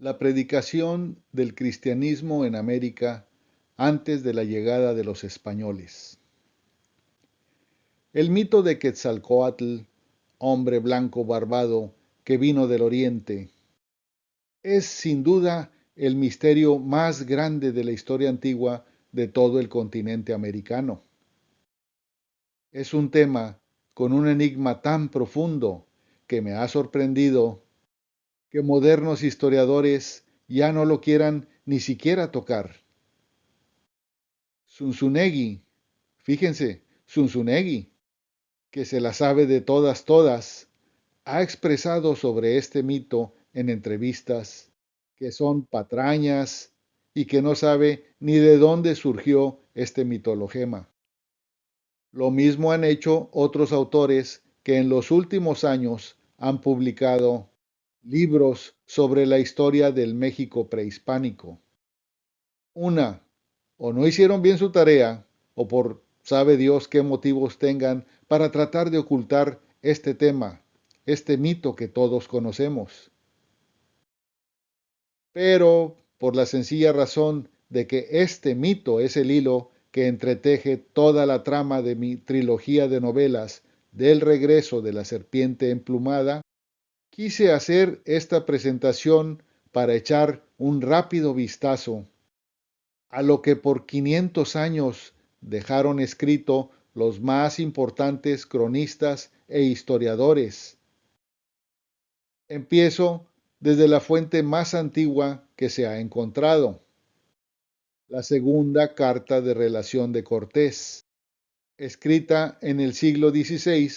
La predicación del cristianismo en América antes de la llegada de los españoles. El mito de Quetzalcóatl, hombre blanco barbado que vino del oriente, es sin duda el misterio más grande de la historia antigua de todo el continente americano. Es un tema con un enigma tan profundo que me ha sorprendido que modernos historiadores ya no lo quieran ni siquiera tocar. Zunzunegui, fíjense, Zunzunegui, que se la sabe de todas, ha expresado sobre este mito en entrevistas que son patrañas y que no sabe ni de dónde surgió este mitologema. Lo mismo han hecho otros autores que en los últimos años han publicado libros sobre la historia del México prehispánico. Una, o no hicieron bien su tarea, o por sabe Dios qué motivos tengan para tratar de ocultar este tema, este mito que todos conocemos. Pero por la sencilla razón de que este mito es el hilo que entreteje toda la trama de mi trilogía de novelas del regreso de la serpiente emplumada, quise hacer esta presentación para echar un rápido vistazo a lo que por 500 años dejaron escrito los más importantes cronistas e historiadores. Empiezo desde la fuente más antigua que se ha encontrado, la segunda carta de relación de Cortés, escrita en el siglo XVI,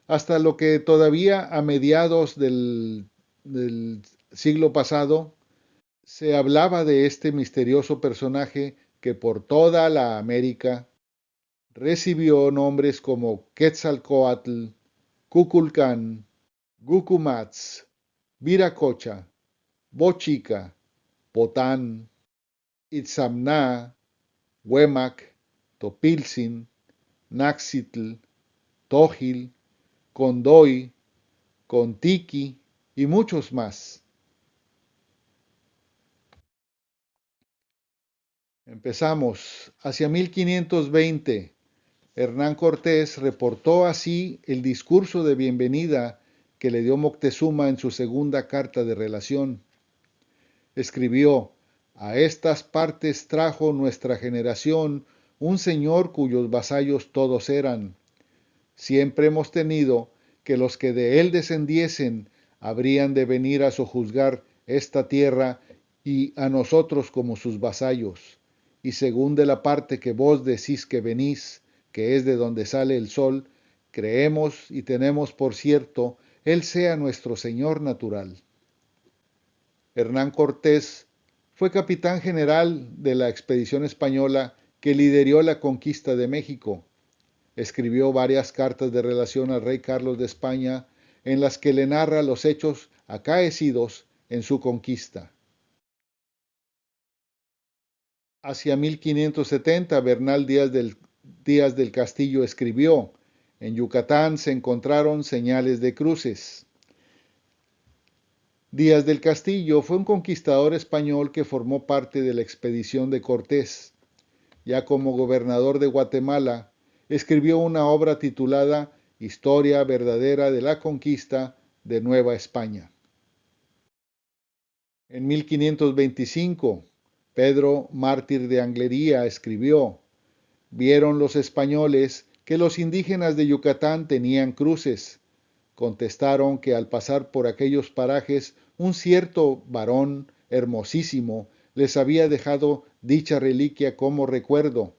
hasta lo que todavía a mediados del siglo pasado se hablaba de este misterioso personaje que por toda la América recibió nombres como Quetzalcóatl, Cuculcán, Gucumatz, Viracocha, Bochica, Potán, Itzamná, Huemac, Topilzin, Naxitl, Tógil, Condoy, Contiki y muchos más. Empezamos. Hacia 1520, Hernán Cortés reportó así el discurso de bienvenida que le dio Moctezuma en su segunda carta de relación. Escribió: a estas partes trajo nuestra generación un señor cuyos vasallos todos eran. Siempre hemos tenido que los que de él descendiesen habrían de venir a sojuzgar esta tierra y a nosotros como sus vasallos. Y según de la parte que vos decís que venís, que es de donde sale el sol, creemos y tenemos por cierto, él sea nuestro Señor natural. Hernán Cortés fue capitán general de la expedición española que lideró la conquista de México. Escribió varias cartas de relación al rey Carlos de España en las que le narra los hechos acaecidos en su conquista. Hacia 1570, Bernal Díaz del Castillo escribió: en Yucatán se encontraron señales de cruces. Díaz del Castillo fue un conquistador español que formó parte de la expedición de Cortés. Ya como gobernador de Guatemala, escribió una obra titulada Historia verdadera de la conquista de Nueva España. En 1525, Pedro Mártir de Anglería escribió: vieron los españoles que los indígenas de Yucatán tenían cruces. Contestaron que al pasar por aquellos parajes un cierto varón hermosísimo les había dejado dicha reliquia como recuerdo.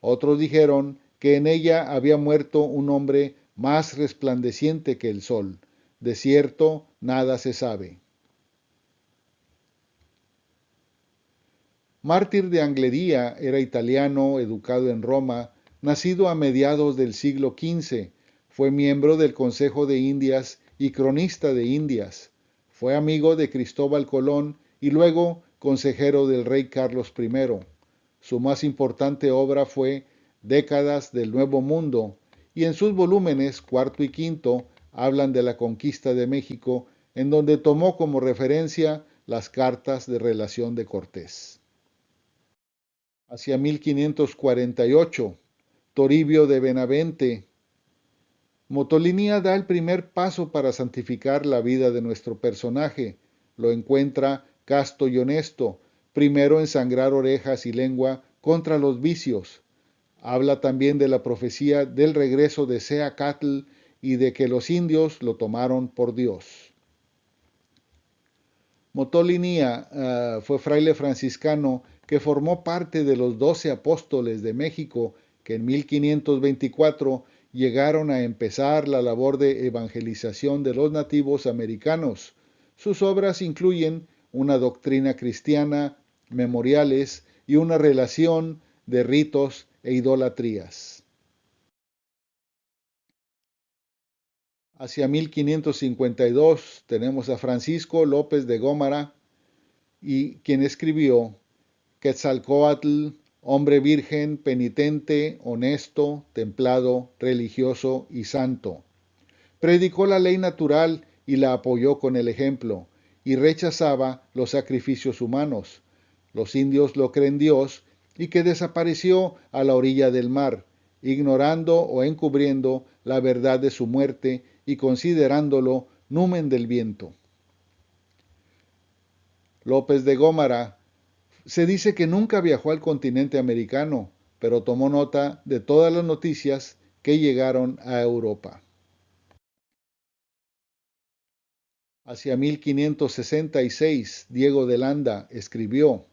Otros dijeron que en ella había muerto un hombre más resplandeciente que el sol. De cierto, nada se sabe. Mártir de Anglería era italiano, educado en Roma, nacido a mediados del siglo XV. Fue miembro del Consejo de Indias y cronista de Indias. Fue amigo de Cristóbal Colón y luego consejero del rey Carlos I. Su más importante obra fue Décadas del Nuevo Mundo, y en sus volúmenes cuarto y quinto hablan de la conquista de México, en donde tomó como referencia las cartas de relación de Cortés. Hacia 1548, Toribio de Benavente. Motolinía da el primer paso para santificar la vida de nuestro personaje. Lo encuentra casto y honesto, primero en sangrar orejas y lengua contra los vicios. Habla también de la profecía del regreso de Seacatl y de que los indios lo tomaron por Dios. Motolinía fue fraile franciscano que formó parte de los 12 apóstoles de México que en 1524 llegaron a empezar la labor de evangelización de los nativos americanos. Sus obras incluyen una doctrina cristiana, memoriales y una relación de ritos e idolatrías. Hacia 1552 tenemos a Francisco López de Gómara, y quien escribió Quetzalcóatl, hombre virgen, penitente, honesto, templado, religioso y santo. Predicó la ley natural y la apoyó con el ejemplo, y rechazaba los sacrificios humanos. Los indios lo creen Dios, y que desapareció a la orilla del mar, ignorando o encubriendo la verdad de su muerte y considerándolo numen del viento. López de Gómara se dice que nunca viajó al continente americano, pero tomó nota de todas las noticias que llegaron a Europa. Hacia 1566, Diego de Landa escribió: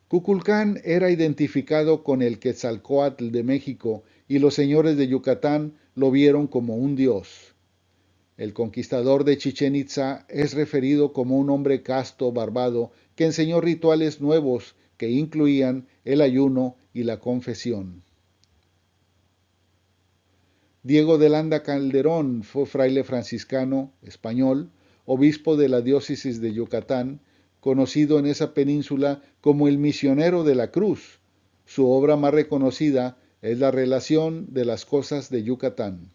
Cuculcán era identificado con el Quetzalcóatl de México y los señores de Yucatán lo vieron como un dios. El conquistador de Chichén Itzá es referido como un hombre casto, barbado, que enseñó rituales nuevos que incluían el ayuno y la confesión. Diego de Landa Calderón fue fraile franciscano español, obispo de la diócesis de Yucatán, conocido en esa península como el misionero de la cruz. Su obra más reconocida es La relación de las cosas de Yucatán.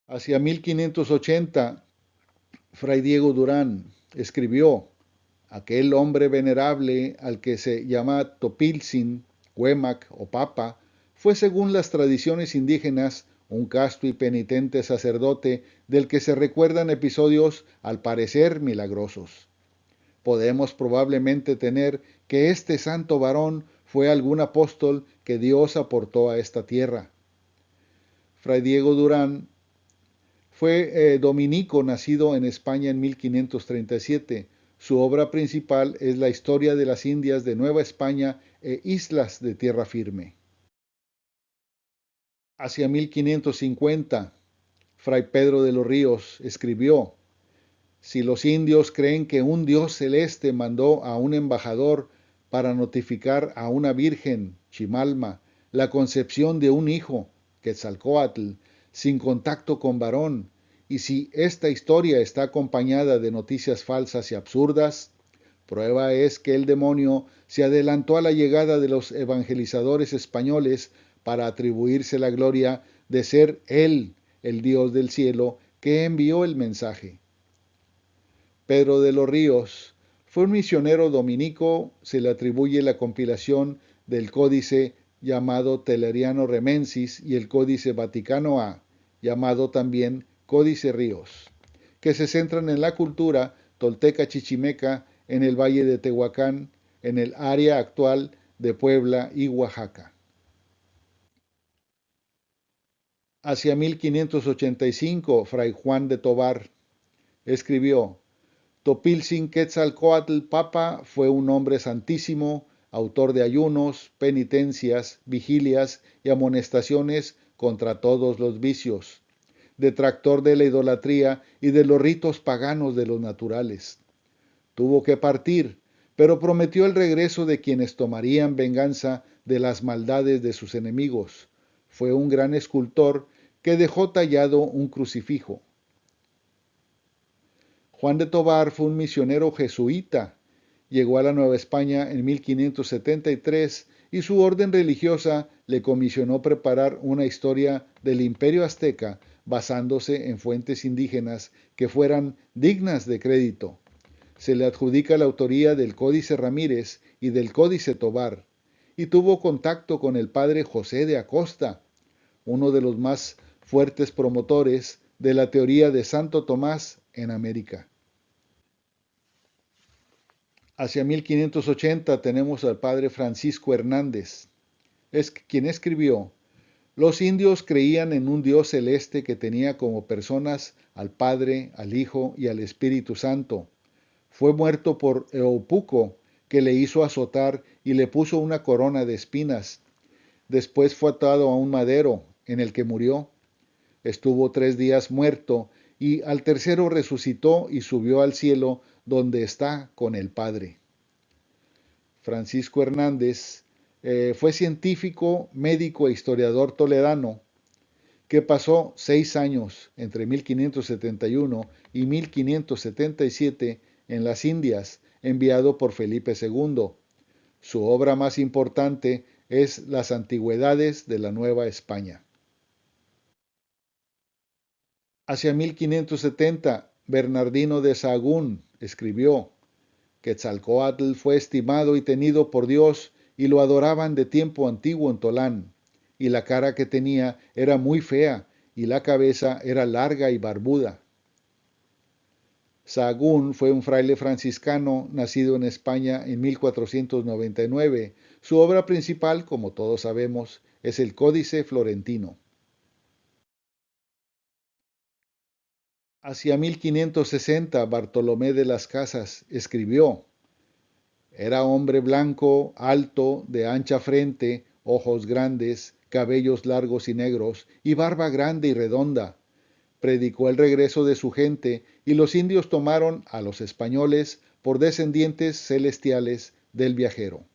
Hacia 1580, Fray Diego Durán escribió: aquel hombre venerable al que se llama Topiltzin, Huemac o Papa, fue según las tradiciones indígenas un casto y penitente sacerdote del que se recuerdan episodios al parecer milagrosos. Podemos probablemente tener que este santo varón fue algún apóstol que Dios aportó a esta tierra. Fray Diego Durán fue dominico nacido en España en 1537. Su obra principal es la historia de las Indias de Nueva España e islas de tierra firme. Hacia 1550, Fray Pedro de los Ríos escribió: si los indios creen que un dios celeste mandó a un embajador para notificar a una virgen, Chimalma, la concepción de un hijo, Quetzalcóatl, sin contacto con varón, y si esta historia está acompañada de noticias falsas y absurdas, prueba es que el demonio se adelantó a la llegada de los evangelizadores españoles para atribuirse la gloria de ser él el Dios del cielo que envió el mensaje. Pedro de los Ríos fue un misionero dominico, se le atribuye la compilación del códice llamado Teleriano Remensis y el códice Vaticano A, llamado también Códice Ríos, que se centran en la cultura tolteca chichimeca en el valle de Tehuacán, en el área actual de Puebla y Oaxaca. Hacia 1585, Fray Juan de Tobar escribió: Topiltzin Quetzalcóatl Papa fue un hombre santísimo, autor de ayunos, penitencias, vigilias y amonestaciones contra todos los vicios, detractor de la idolatría y de los ritos paganos de los naturales. Tuvo que partir, pero prometió el regreso de quienes tomarían venganza de las maldades de sus enemigos. Fue un gran escultor que dejó tallado un crucifijo. Juan de Tobar fue un misionero jesuita. Llegó a la Nueva España en 1573 y su orden religiosa le comisionó preparar una historia del Imperio Azteca basándose en fuentes indígenas que fueran dignas de crédito. Se le adjudica la autoría del Códice Ramírez y del Códice Tobar, y tuvo contacto con el padre José de Acosta, uno de los más fuertes promotores de la teoría de Santo Tomás en América. Hacia 1580 tenemos al padre Francisco Hernández, quien escribió: los indios creían en un Dios celeste que tenía como personas al Padre, al Hijo y al Espíritu Santo. Fue muerto por Eopuco, que le hizo azotar y le puso una corona de espinas. Después fue atado a un madero, en el que murió. Estuvo 3 días muerto, y al tercero resucitó y subió al cielo, donde está con el Padre. Francisco Hernández fue científico, médico e historiador toledano, que pasó 6 años, entre 1571 y 1577, en las Indias, enviado por Felipe II. Su obra más importante es Las Antigüedades de la Nueva España. Hacia 1570, Bernardino de Sahagún escribió: Quetzalcóatl fue estimado y tenido por Dios, y lo adoraban de tiempo antiguo en Tolán, y la cara que tenía era muy fea, y la cabeza era larga y barbuda. Sahagún fue un fraile franciscano nacido en España en 1499. Su obra principal, como todos sabemos, es el Códice Florentino. Hacia 1560, Bartolomé de las Casas escribió: era hombre blanco, alto, de ancha frente, ojos grandes, cabellos largos y negros, y barba grande y redonda. Predicó el regreso de su gente, y los indios tomaron a los españoles por descendientes celestiales del viajero.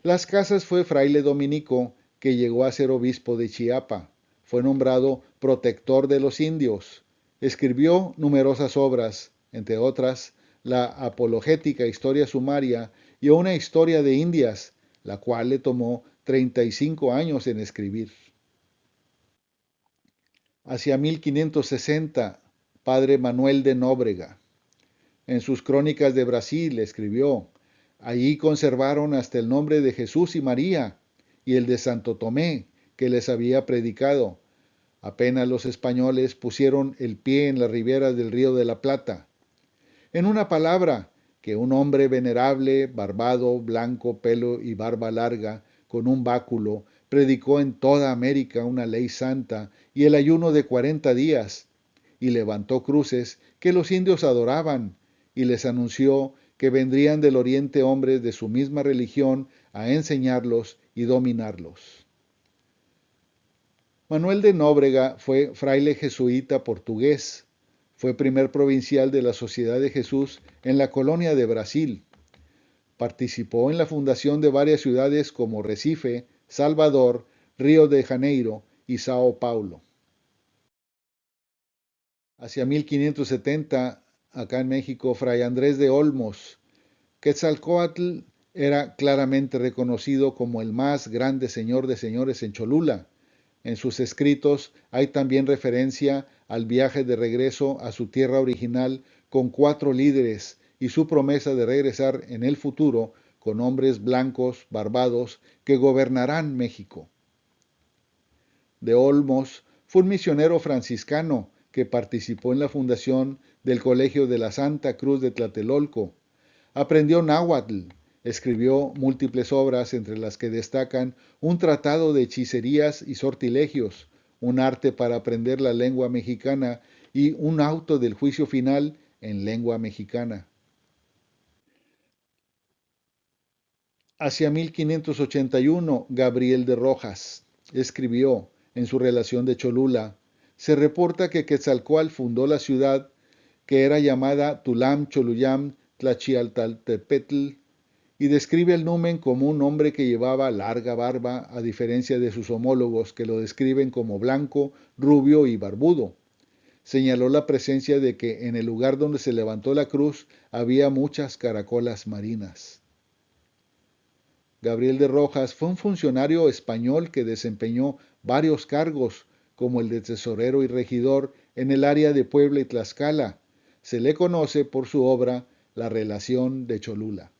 Las Casas fue fraile dominico que llegó a ser obispo de Chiapa. Fue nombrado protector de los indios. Escribió numerosas obras, entre otras la apologética Historia Sumaria y una historia de Indias, la cual le tomó 35 años en escribir. Hacia 1560, padre Manuel de Nóbrega. En sus crónicas de Brasil escribió: allí conservaron hasta el nombre de Jesús y María y el de Santo Tomé, que les había predicado. Apenas los españoles pusieron el pie en la ribera del río de la Plata. En una palabra, que un hombre venerable, barbado, blanco, pelo y barba larga, con un báculo, predicó en toda América una ley santa y el ayuno de 40 días, y levantó cruces que los indios adoraban, y les anunció que vendrían del oriente hombres de su misma religión a enseñarlos y dominarlos. Manuel de Nóbrega fue fraile jesuita portugués. Fue primer provincial de la Sociedad de Jesús en la colonia de Brasil. Participó en la fundación de varias ciudades como Recife, Salvador, Río de Janeiro y Sao Paulo. Hacia 1570, acá en México, Fray Andrés de Olmos. Quetzalcóatl era claramente reconocido como el más grande señor de señores en Cholula. En sus escritos hay también referencia al viaje de regreso a su tierra original con 4 líderes y su promesa de regresar en el futuro con hombres blancos, barbados, que gobernarán México. De Olmos fue un misionero franciscano que participó en la fundación del Colegio de la Santa Cruz de Tlatelolco. Aprendió náhuatl, escribió múltiples obras, entre las que destacan un tratado de hechicerías y sortilegios, un arte para aprender la lengua mexicana y un auto del juicio final en lengua mexicana. Hacia 1581, Gabriel de Rojas escribió en su relación de Cholula: se reporta que Quetzalcóatl fundó la ciudad, que era llamada Tulam Cholullam Tlachialtaltepetl, y describe el numen como un hombre que llevaba larga barba, a diferencia de sus homólogos que lo describen como blanco, rubio y barbudo. Señaló la presencia de que en el lugar donde se levantó la cruz había muchas caracolas marinas. Gabriel de Rojas fue un funcionario español que desempeñó varios cargos, como el de tesorero y regidor en el área de Puebla y Tlaxcala. Se le conoce por su obra La relación de Cholula.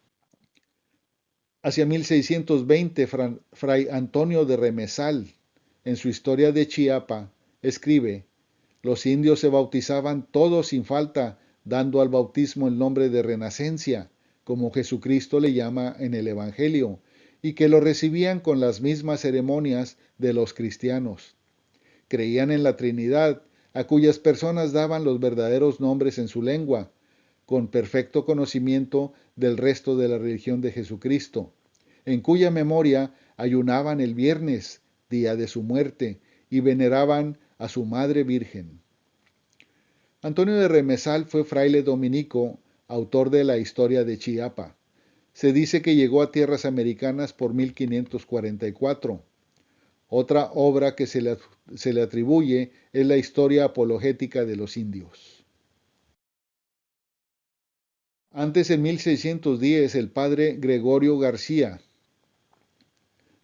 Hacia 1620, Fray Antonio de Remesal, en su Historia de Chiapa, escribe: los indios se bautizaban todos sin falta, dando al bautismo el nombre de renacencia, como Jesucristo le llama en el Evangelio, y que lo recibían con las mismas ceremonias de los cristianos. Creían en la Trinidad, a cuyas personas daban los verdaderos nombres en su lengua, con perfecto conocimiento del resto de la religión de Jesucristo, en cuya memoria ayunaban el viernes, día de su muerte, y veneraban a su Madre Virgen. Antonio de Remesal fue fraile dominico, autor de la Historia de Chiapa. Se dice que llegó a tierras americanas por 1544. Otra obra que se le atribuye es la Historia apologética de los indios. Antes, en 1610, el padre Gregorio García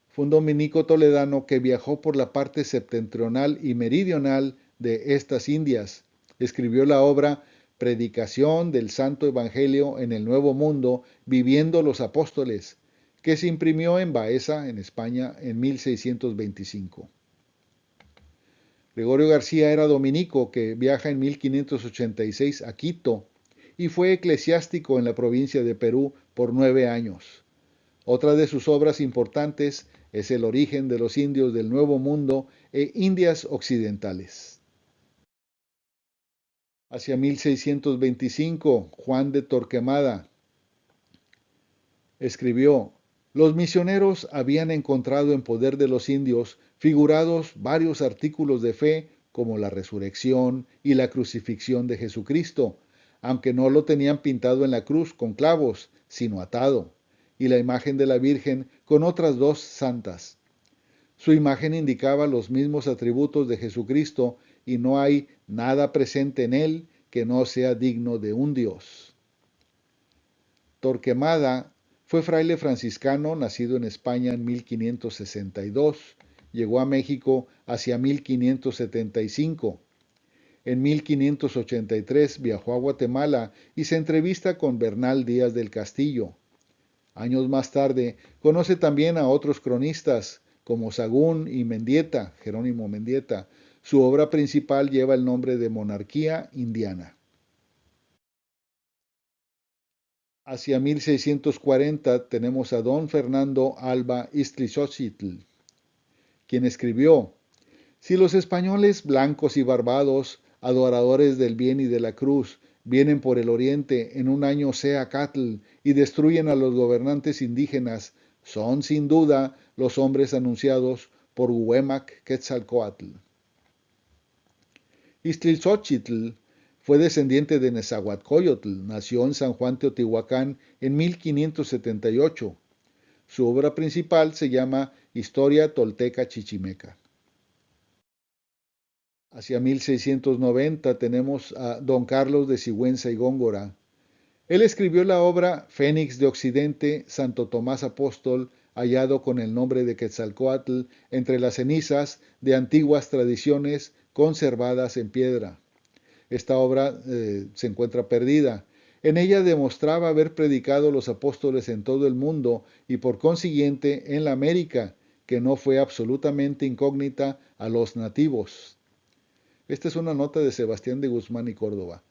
fue un dominico toledano que viajó por la parte septentrional y meridional de estas Indias. Escribió la obra Predicación del Santo Evangelio en el Nuevo Mundo, viviendo los apóstoles, que se imprimió en Baeza, en España, en 1625. Gregorio García era dominico que viaja en 1586 a Quito y fue eclesiástico en la provincia de Perú por 9 años. Otra de sus obras importantes es El origen de los indios del Nuevo Mundo e Indias Occidentales. Hacia 1625, Juan de Torquemada escribió: los misioneros habían encontrado en poder de los indios figurados varios artículos de fe, como la resurrección y la crucifixión de Jesucristo, aunque no lo tenían pintado en la cruz con clavos, sino atado, y la imagen de la Virgen con otras dos santas. Su imagen indicaba los mismos atributos de Jesucristo y no hay nada presente en él que no sea digno de un Dios. Torquemada fue fraile franciscano, nacido en España en 1562. Llegó a México hacia 1575. En 1583 viajó a Guatemala y se entrevista con Bernal Díaz del Castillo. Años más tarde conoce también a otros cronistas como Sagún y Mendieta, Jerónimo Mendieta. Su obra principal lleva el nombre de Monarquía Indiana. Hacia 1640 tenemos a don Fernando Alba Iztlizóchitl, quien escribió: si los españoles blancos y barbados, adoradores del bien y de la cruz, vienen por el oriente en un año Seacatl y destruyen a los gobernantes indígenas, son sin duda los hombres anunciados por Huemac Quetzalcoatl. Iztlizóchitl fue descendiente de Nezahualcóyotl, nació en San Juan Teotihuacán en 1578. Su obra principal se llama Historia Tolteca Chichimeca. Hacia 1690 tenemos a don Carlos de Sigüenza y Góngora. Él escribió la obra Fénix de Occidente, Santo Tomás Apóstol, hallado con el nombre de Quetzalcoatl entre las cenizas de antiguas tradiciones conservadas en piedra. Esta obra se encuentra perdida. En ella demostraba haber predicado los apóstoles en todo el mundo y por consiguiente en la América, que no fue absolutamente incógnita a los nativos. Esta es una nota de Sebastián de Guzmán y Córdoba.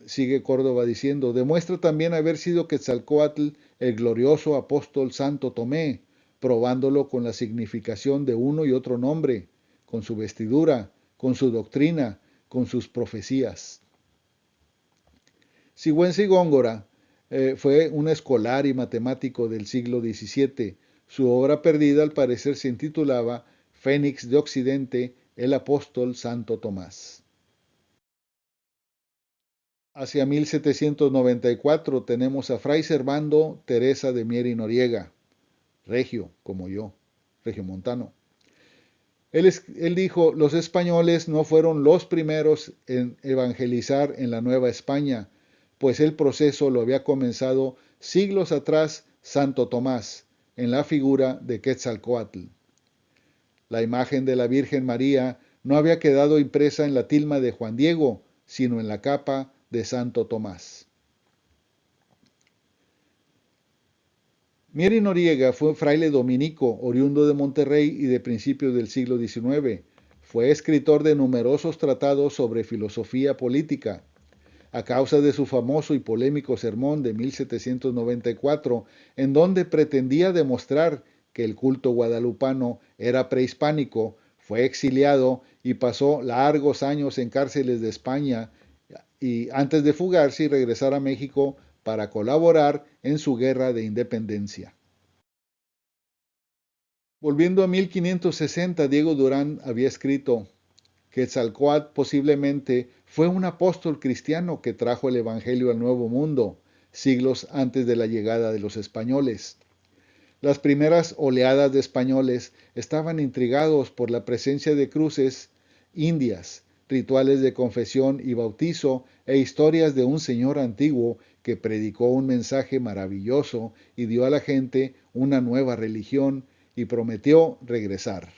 Sigue Córdoba diciendo: demuestra también haber sido Quetzalcoatl el glorioso apóstol Santo Tomé, probándolo con la significación de uno y otro nombre, con su vestidura, con su doctrina, con sus profecías. Sigüenza y Góngora fue un escolar y matemático del siglo XVII. Su obra perdida al parecer se intitulaba Fénix de Occidente, el apóstol Santo Tomás. Hacia 1794 tenemos a Fray Servando Teresa de Mier y Noriega, regio como yo, regiomontano. Él dijo: los españoles no fueron los primeros en evangelizar en la Nueva España, pues el proceso lo había comenzado siglos atrás Santo Tomás, en la figura de Quetzalcóatl. La imagen de la Virgen María no había quedado impresa en la tilma de Juan Diego, sino en la capa de Santo Tomás. Mier y Noriega fue un fraile dominico, oriundo de Monterrey y de principios del siglo XIX. Fue escritor de numerosos tratados sobre filosofía política. A causa de su famoso y polémico sermón de 1794, en donde pretendía demostrar que el culto guadalupano era prehispánico, fue exiliado y pasó largos años en cárceles de España y antes de fugarse y regresar a México para colaborar en su guerra de independencia. Volviendo a 1560, Diego Durán había escrito: Quetzalcóatl posiblemente fue un apóstol cristiano que trajo el Evangelio al Nuevo Mundo, siglos antes de la llegada de los españoles. Las primeras oleadas de españoles estaban intrigados por la presencia de cruces indias, rituales de confesión y bautizo e historias de un señor antiguo que predicó un mensaje maravilloso y dio a la gente una nueva religión y prometió regresar.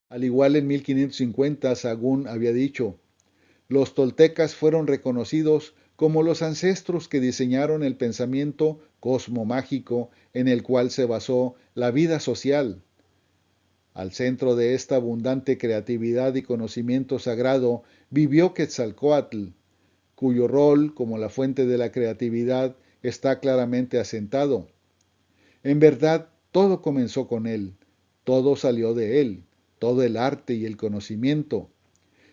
Al igual en 1550, Sagún había dicho: los toltecas fueron reconocidos como los ancestros que diseñaron el pensamiento cosmomágico en el cual se basó la vida social. Al centro de esta abundante creatividad y conocimiento sagrado vivió Quetzalcóatl, cuyo rol como la fuente de la creatividad está claramente asentado. En verdad, todo comenzó con él, todo salió de él, todo el arte y el conocimiento.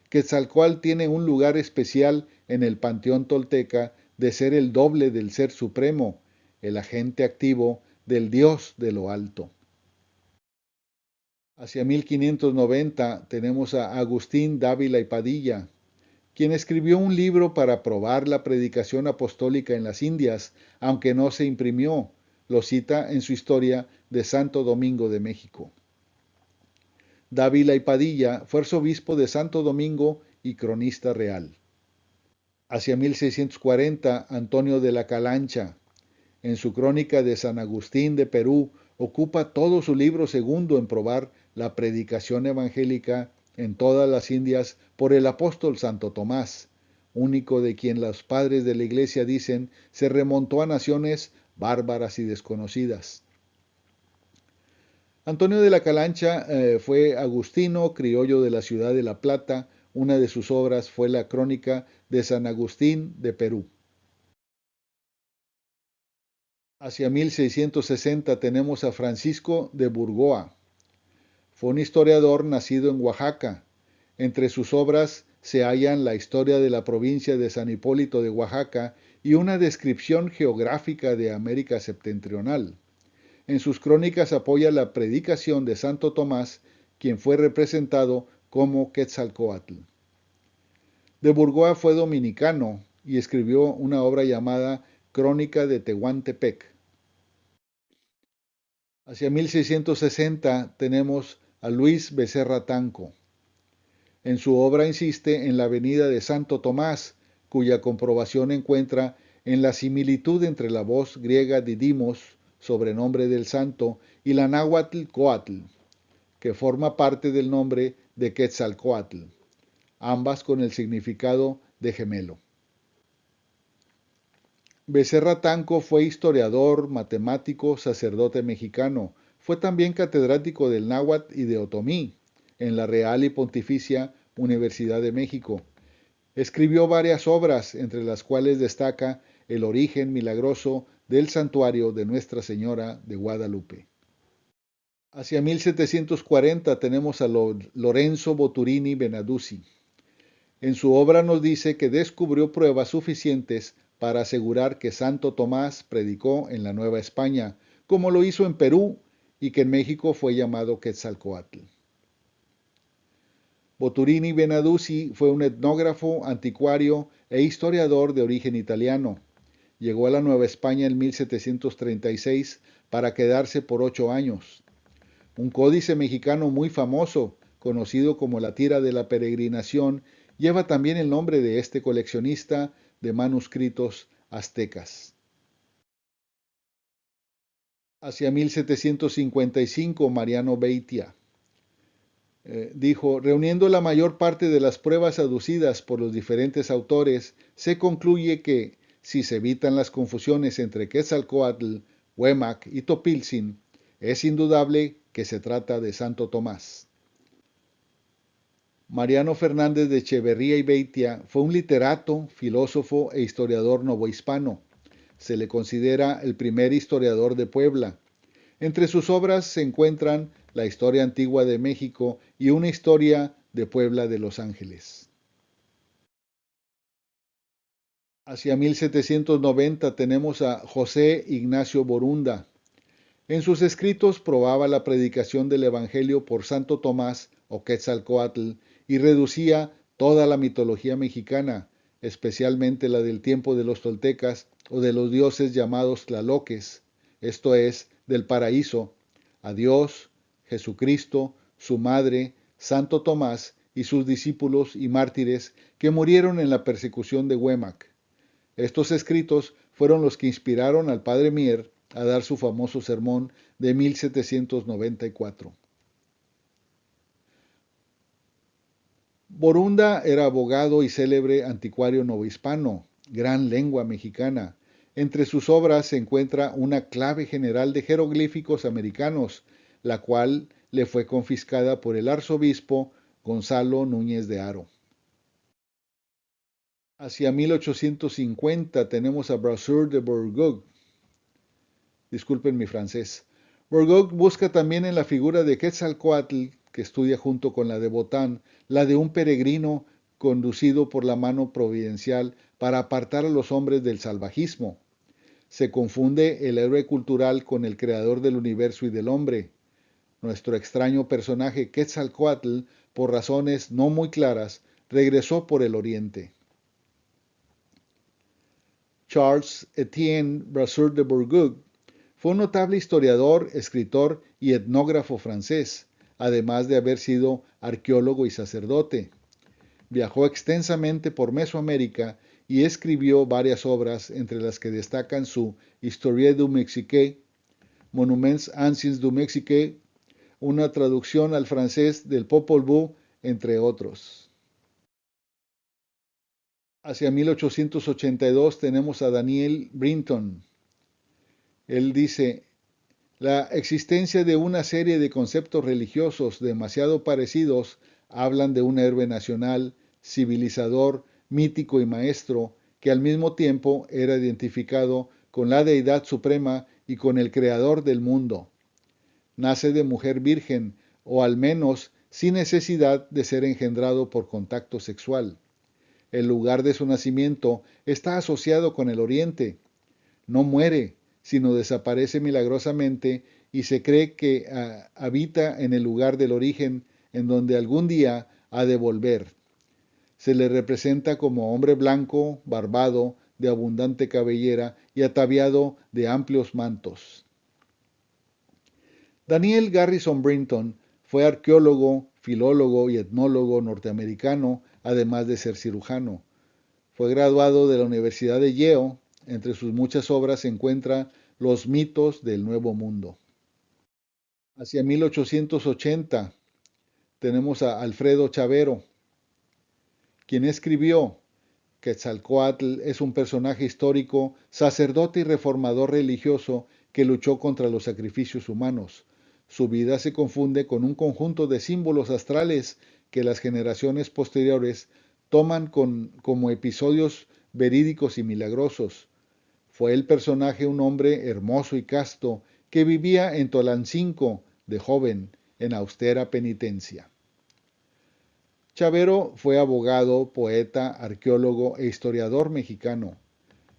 Quetzalcóatl tiene un lugar especial en el panteón tolteca de ser el doble del Ser Supremo, el agente activo del Dios de lo alto. Hacia 1590 tenemos a Agustín Dávila y Padilla, quien escribió un libro para probar la predicación apostólica en las Indias, aunque no se imprimió. Lo cita en su historia de Santo Domingo de México. Dávila y Padilla fue arzobispo de Santo Domingo y cronista real. Hacia 1640, Antonio de la Calancha, en su crónica de San Agustín de Perú, ocupa todo su libro segundo en probar la predicación evangélica en todas las Indias por el apóstol Santo Tomás, único de quien los padres de la Iglesia dicen se remontó a naciones bárbaras y desconocidas. Antonio de la Calancha fue agustino, criollo de la ciudad de La Plata. Una de sus obras fue la Crónica de San Agustín de Perú. Hacia 1660 tenemos a Francisco de Burgoa. Fue un historiador nacido en Oaxaca. Entre sus obras se hallan la historia de la provincia de San Hipólito de Oaxaca y una descripción geográfica de América septentrional. En sus crónicas apoya la predicación de Santo Tomás, quien fue representado como Quetzalcóatl. De Burgoa fue dominicano y escribió una obra llamada Crónica de Tehuantepec. Hacia 1660 tenemos a Luis Becerra Tanco. En su obra insiste en la venida de Santo Tomás, cuya comprobación encuentra en la similitud entre la voz griega Didimos, sobrenombre del santo, y la náhuatl Coatl, que forma parte del nombre de Quetzalcóatl, ambas con el significado de gemelo. Becerra Tanco fue historiador, matemático, sacerdote mexicano. Fue también catedrático del náhuatl y de otomí en la Real y Pontificia Universidad de México. Escribió varias obras, entre las cuales destaca El origen milagroso del santuario de Nuestra Señora de Guadalupe. Hacia 1740 tenemos a Lorenzo Boturini Benaduzzi. En su obra nos dice que descubrió pruebas suficientes para asegurar que Santo Tomás predicó en la Nueva España, como lo hizo en Perú, y que en México fue llamado Quetzalcóatl. Boturini Benaduzzi fue un etnógrafo, anticuario e historiador de origen italiano. Llegó a la Nueva España en 1736 para quedarse por 8 años. Un códice mexicano muy famoso, conocido como la Tira de la Peregrinación, lleva también el nombre de este coleccionista de manuscritos aztecas. Hacia 1755, Mariano Beitia dijo, reuniendo la mayor parte de las pruebas aducidas por los diferentes autores, se concluye que, si se evitan las confusiones entre Quetzalcóatl, Huemac y Topiltzin, es indudable que se trata de Santo Tomás. Mariano Fernández de Echeverría y Beitia fue un literato, filósofo e historiador novohispano. Se le considera el primer historiador de Puebla. Entre sus obras se encuentran La historia antigua de México y Una historia de Puebla de Los Ángeles. Hacia 1790 tenemos a José Ignacio Borunda. En sus escritos probaba la predicación del Evangelio por Santo Tomás o Quetzalcóatl y reducía toda la mitología mexicana, especialmente la del tiempo de los toltecas o de los dioses llamados tlaloques, esto es, del paraíso, a Dios, Jesucristo, su madre, Santo Tomás y sus discípulos y mártires que murieron en la persecución de Huemac. Estos escritos fueron los que inspiraron al padre Mier a dar su famoso sermón de 1794. Borunda era abogado y célebre anticuario novohispano, gran lengua mexicana. Entre sus obras se encuentra una clave general de jeroglíficos americanos, la cual le fue confiscada por el arzobispo Gonzalo Núñez de Haro. Hacia 1850 tenemos a Brasseur de Bourgogne. Disculpen mi francés. Bourgogne busca también en la figura de Quetzalcóatl, que estudia junto con la de Botán, la de un peregrino conducido por la mano providencial para apartar a los hombres del salvajismo. Se confunde el héroe cultural con el creador del universo y del hombre. Nuestro extraño personaje Quetzalcóatl, por razones no muy claras, regresó por el oriente. Charles Etienne Brasseur de Bourgogne fue un notable historiador, escritor y etnógrafo francés, además de haber sido arqueólogo y sacerdote. Viajó extensamente por Mesoamérica y escribió varias obras, entre las que destacan su Histoire du Mexique, Monuments anciens du Mexique, una traducción al francés del Popol Vuh, entre otros. Hacia 1882 tenemos a Daniel Brinton. Él dice, la existencia de una serie de conceptos religiosos demasiado parecidos hablan de un héroe nacional, civilizador, mítico y maestro, que al mismo tiempo era identificado con la deidad suprema y con el creador del mundo. Nace de mujer virgen, o al menos sin necesidad de ser engendrado por contacto sexual. El lugar de su nacimiento está asociado con el oriente. No muere, sino desaparece milagrosamente y se cree que habita en el lugar del origen, en donde algún día ha de volver. Se le representa como hombre blanco, barbado, de abundante cabellera y ataviado de amplios mantos. Daniel Garrison Brinton fue arqueólogo, filólogo y etnólogo norteamericano, además de ser cirujano. Fue graduado de la Universidad de Yale. Entre sus muchas obras se encuentra Los mitos del Nuevo Mundo. Hacia 1880 tenemos a Alfredo Chavero, quien escribió Quetzalcóatl es un personaje histórico, sacerdote y reformador religioso que luchó contra los sacrificios humanos. Su vida se confunde con un conjunto de símbolos astrales que las generaciones posteriores toman como episodios verídicos y milagrosos. Fue el personaje un hombre hermoso y casto que vivía en Tolancingo de joven, en austera penitencia. Chavero fue abogado, poeta, arqueólogo e historiador mexicano.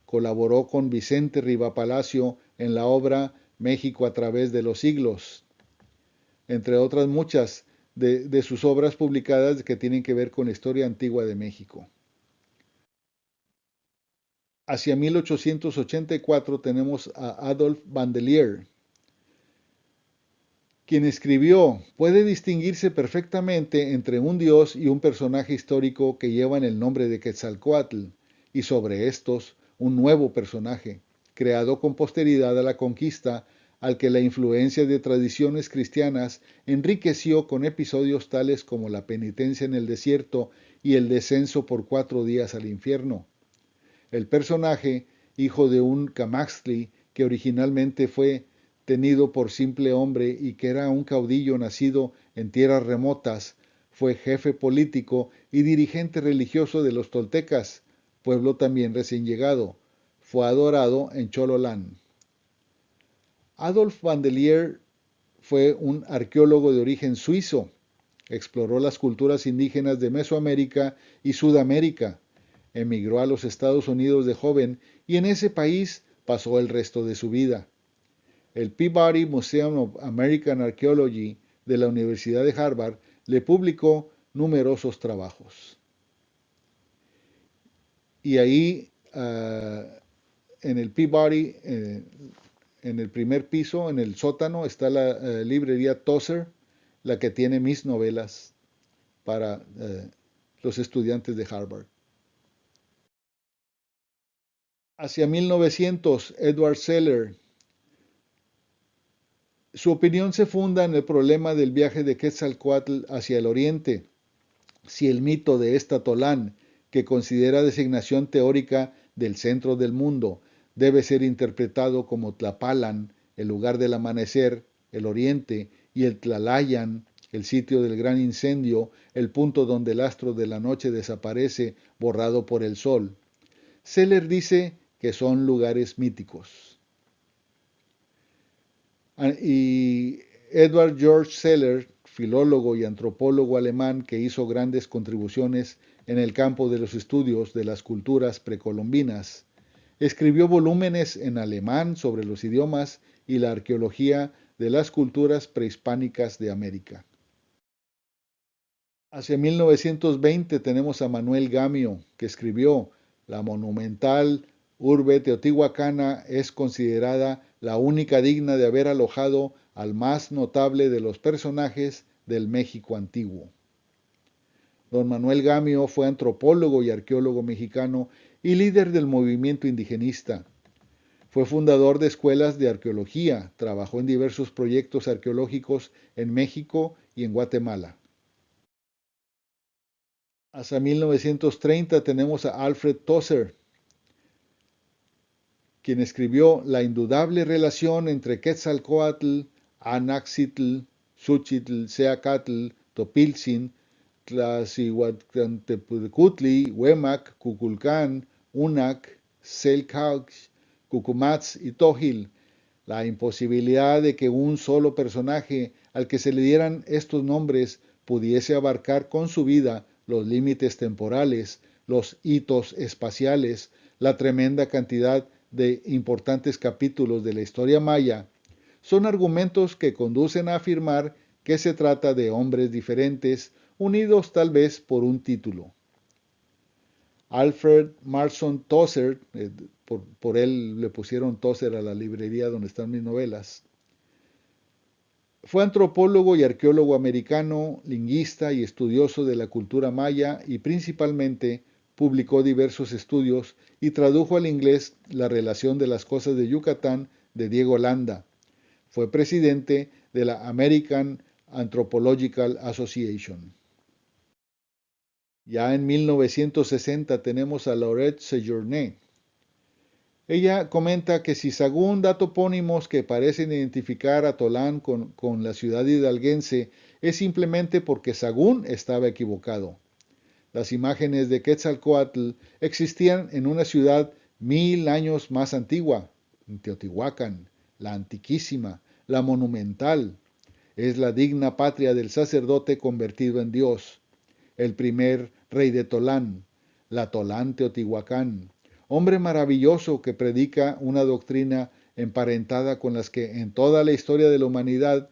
Colaboró con Vicente Riva Palacio en la obra México a través de los siglos, entre otras muchas de sus obras publicadas que tienen que ver con la historia antigua de México. Hacia 1884 tenemos a Adolf Bandelier, quien escribió, puede distinguirse perfectamente entre un dios y un personaje histórico que llevan el nombre de Quetzalcóatl, y sobre estos un nuevo personaje, creado con posteridad a la conquista, al que la influencia de tradiciones cristianas enriqueció con episodios tales como la penitencia en el desierto y el descenso por 4 días al infierno. El personaje, hijo de un Camaxtli que originalmente fue tenido por simple hombre y que era un caudillo nacido en tierras remotas, fue jefe político y dirigente religioso de los toltecas, pueblo también recién llegado. Fue adorado en Chololán. Adolf Vandelier fue un arqueólogo de origen suizo. Exploró las culturas indígenas de Mesoamérica y Sudamérica. Emigró a los Estados Unidos de joven y en ese país pasó el resto de su vida. El Peabody Museum of American Archaeology de la Universidad de Harvard le publicó numerosos trabajos. Y ahí, en el Peabody, en el primer piso, en el sótano, está la librería Tozer, la que tiene mis novelas para los estudiantes de Harvard. Hacia 1900, Edward Seller. Su opinión se funda en el problema del viaje de Quetzalcóatl hacia el oriente. Si el mito de Estatolán, que considera designación teórica del centro del mundo, debe ser interpretado como Tlapalan, el lugar del amanecer, el oriente, y el Tlalayan, el sitio del gran incendio, el punto donde el astro de la noche desaparece borrado por el sol. Seller dice que son lugares míticos. Y Edward George Seller, filólogo y antropólogo alemán que hizo grandes contribuciones en el campo de los estudios de las culturas precolombinas, escribió volúmenes en alemán sobre los idiomas y la arqueología de las culturas prehispánicas de América. Hacia 1920 tenemos a Manuel Gamio, que escribió La monumental urbe teotihuacana es considerada la única digna de haber alojado al más notable de los personajes del México antiguo. Don Manuel Gamio fue antropólogo y arqueólogo mexicano y líder del movimiento indigenista. Fue fundador de escuelas de arqueología, trabajó en diversos proyectos arqueológicos en México y en Guatemala. Hasta 1930 tenemos a Alfred Tozer, quien escribió La indudable relación entre Quetzalcóatl, Anaxitl, Xochitl, Seacatl, Topiltzin, Tlaxihuatlantepecutli, Huemac, Cuculcán, Unac, Selkauch, Cucumatz y Tojil. La imposibilidad de que un solo personaje al que se le dieran estos nombres pudiese abarcar con su vida los límites temporales, los hitos espaciales, la tremenda cantidad de importantes capítulos de la historia maya, son argumentos que conducen a afirmar que se trata de hombres diferentes, unidos tal vez por un título. Alfred Marson Tozer, por él le pusieron Tozer a la librería donde están mis novelas, fue antropólogo y arqueólogo americano, lingüista y estudioso de la cultura maya y principalmente publicó diversos estudios y tradujo al inglés La relación de las cosas de Yucatán de Diego Landa. Fue presidente de la American Anthropological Association. Ya en 1960 tenemos a Laurette Sejourné. Ella comenta que si Sagún da topónimos que parecen identificar a Tolán con la ciudad hidalguense, es simplemente porque Sagún estaba equivocado. Las imágenes de Quetzalcóatl existían en una ciudad 1000 años más antigua, en Teotihuacán, la antiquísima, la monumental. Es la digna patria del sacerdote convertido en Dios, el primer rey de Tolán, la Tolán Teotihuacán, hombre maravilloso que predica una doctrina emparentada con las que en toda la historia de la humanidad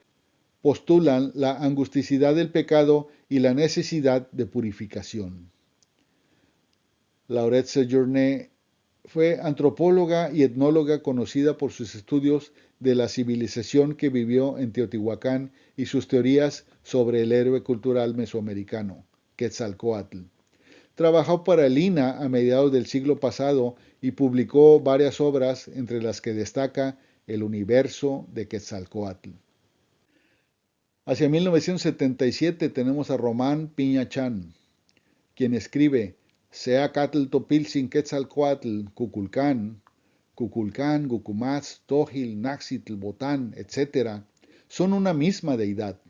postulan la angusticidad del pecado y la necesidad de purificación. Laurette Sejourné fue antropóloga y etnóloga conocida por sus estudios de la civilización que vivió en Teotihuacán y sus teorías sobre el héroe cultural mesoamericano, Quetzalcóatl. Trabajó para el INAH a mediados del siglo pasado y publicó varias obras, entre las que destaca el universo de Quetzalcóatl. Hacia 1977 tenemos a Román Piña Chan, quien escribe: Seacatl Topiltzin Quetzalcóatl Cuculcán, Cuculcán, Gucumatz, Tojil, Naxitl, Botán, etc., son una misma deidad,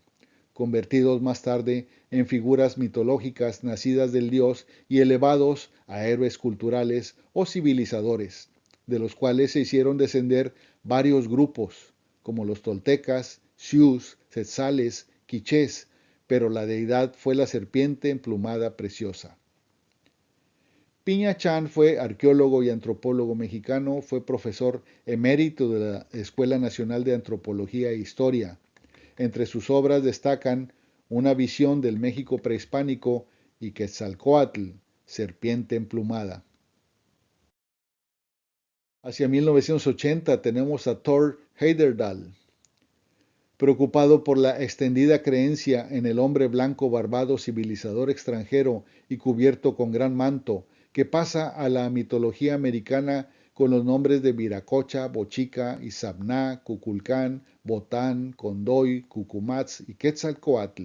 convertidos más tarde en figuras mitológicas nacidas del dios y elevados a héroes culturales o civilizadores, de los cuales se hicieron descender varios grupos, como los toltecas, xiús, tzetzales, quichés, pero la deidad fue la serpiente emplumada preciosa. Piña Chan fue arqueólogo y antropólogo mexicano, fue profesor emérito de la Escuela Nacional de Antropología e Historia. Entre sus obras destacan Una visión del México prehispánico y Quetzalcóatl, serpiente emplumada. Hacia 1980 tenemos a Thor Heyerdahl, preocupado por la extendida creencia en el hombre blanco barbado civilizador extranjero y cubierto con gran manto, que pasa a la mitología americana con los nombres de Viracocha, Bochica, Izabná, Cuculcán, Botán, Condoy, Cucumatz y Quetzalcóatl,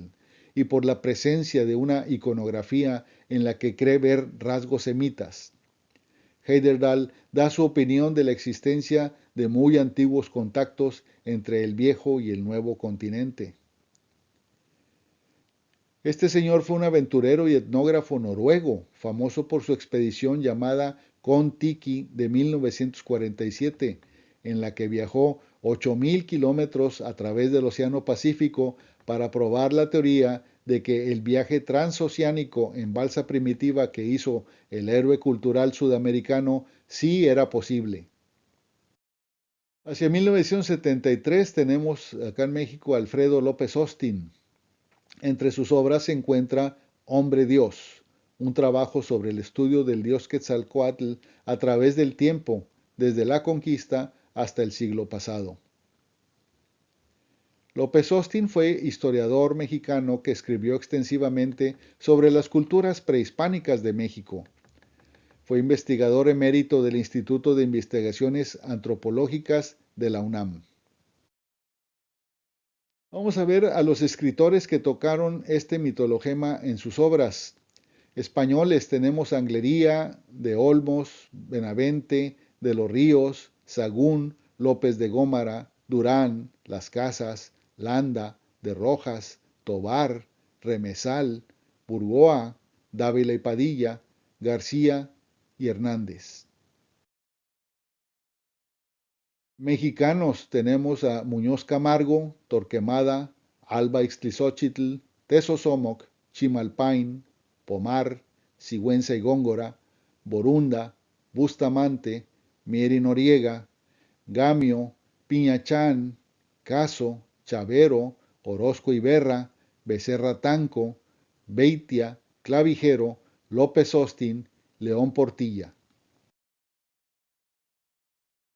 y por la presencia de una iconografía en la que cree ver rasgos semitas. Heyerdahl da su opinión de la existencia de muy antiguos contactos entre el viejo y el nuevo continente. Este señor fue un aventurero y etnógrafo noruego, famoso por su expedición llamada Kon-Tiki de 1947, en la que viajó 8.000 kilómetros a través del Océano Pacífico para probar la teoría de que el viaje transoceánico en balsa primitiva que hizo el héroe cultural sudamericano sí era posible. Hacia 1973 tenemos acá en México a Alfredo López Austin. Entre sus obras se encuentra Hombre Dios, un trabajo sobre el estudio del dios Quetzalcóatl a través del tiempo, desde la conquista hasta el siglo pasado. López Austin fue historiador mexicano que escribió extensivamente sobre las culturas prehispánicas de México. Fue investigador emérito del Instituto de Investigaciones Antropológicas de la UNAM. Vamos a ver a los escritores que tocaron este mitologema en sus obras. Españoles tenemos a Anglería, de Olmos, Benavente, de los Ríos, Sagún, López de Gómara, Durán, Las Casas, Landa, de Rojas, Tobar, Remesal, Burgoa, Dávila y Padilla, García y Hernández. Mexicanos tenemos a Muñoz Camargo, Torquemada, Alba Ixtlizóchitl, Tezosomoc, Chimalpain, Pomar, Sigüenza y Góngora, Borunda, Bustamante, Mieri Noriega, Gamio, Piñachán, Caso, Chavero, Orozco Iberra, Becerra Tanco, Beitia, Clavijero, López Austin, León Portilla.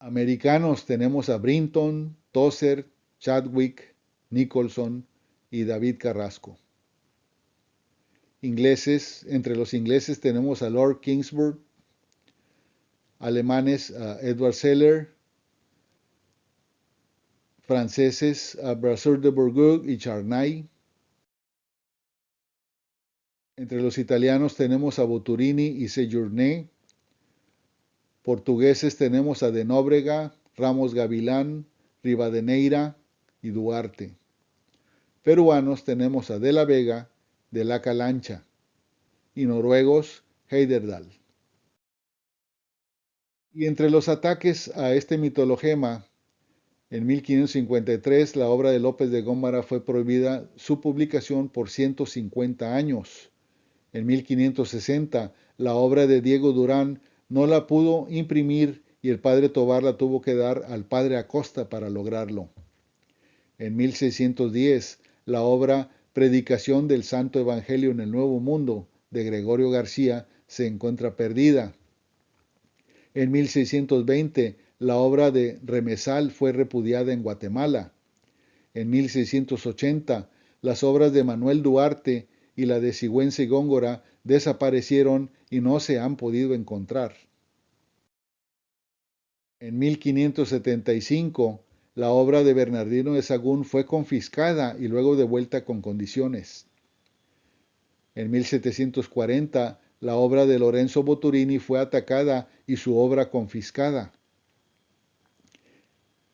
Americanos tenemos a Brinton, Tozer, Chadwick, Nicholson y David Carrasco. Ingleses, entre los ingleses tenemos a Lord Kingsburg, alemanes a Edward Seller, franceses a Brasseur de Bourgogne y Charnay. Entre los italianos tenemos a Boturini y Sejourné. Portugueses tenemos a de Nóbrega, Ramos Gavilán, Rivadeneira y Duarte. Peruanos tenemos a de la Vega, de la Calancha, y noruegos Heyerdahl. Y entre los ataques a este mitologema, en 1553 la obra de López de Gómara fue prohibida su publicación por 150 años. En 1560 la obra de Diego Durán no la pudo imprimir y el padre Tobar la tuvo que dar al padre Acosta para lograrlo. En 1610 la obra Predicación del Santo Evangelio en el Nuevo Mundo de Gregorio García se encuentra perdida. En 1620 la obra de Remesal fue repudiada en Guatemala. En 1680 las obras de Manuel Duarte y la de Sigüenza y Góngora desaparecieron y no se han podido encontrar. En 1575 la obra de Bernardino de Sahagún fue confiscada y luego devuelta con condiciones. En 1740, la obra de Lorenzo Boturini fue atacada y su obra confiscada.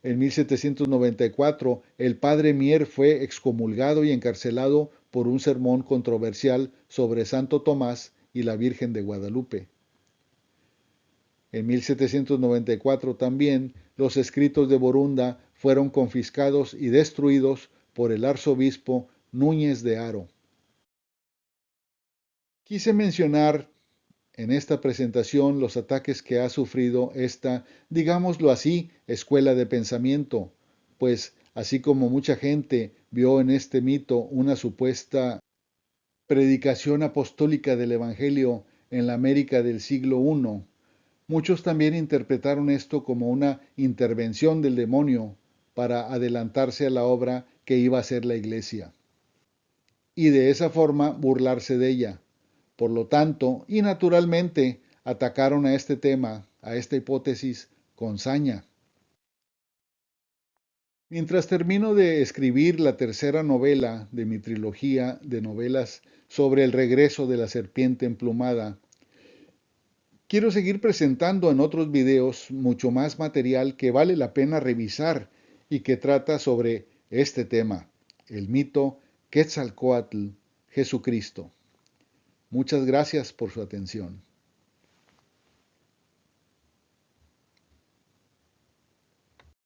En 1794, el padre Mier fue excomulgado y encarcelado por un sermón controversial sobre Santo Tomás y la Virgen de Guadalupe. En 1794 también los escritos de Borunda fueron confiscados y destruidos por el arzobispo Núñez de Haro. Quise mencionar en esta presentación los ataques que ha sufrido esta, digámoslo así, escuela de pensamiento, pues así como mucha gente vio en este mito una supuesta predicación apostólica del Evangelio en la América del siglo I, muchos también interpretaron esto como una intervención del demonio para adelantarse a la obra que iba a ser la Iglesia, y de esa forma burlarse de ella. Por lo tanto, y naturalmente, atacaron a este tema, a esta hipótesis, con saña. Mientras termino de escribir la tercera novela de mi trilogía de novelas sobre el regreso de la serpiente emplumada, quiero seguir presentando en otros videos mucho más material que vale la pena revisar y que trata sobre este tema, el mito Quetzalcóatl, Jesucristo. Muchas gracias por su atención.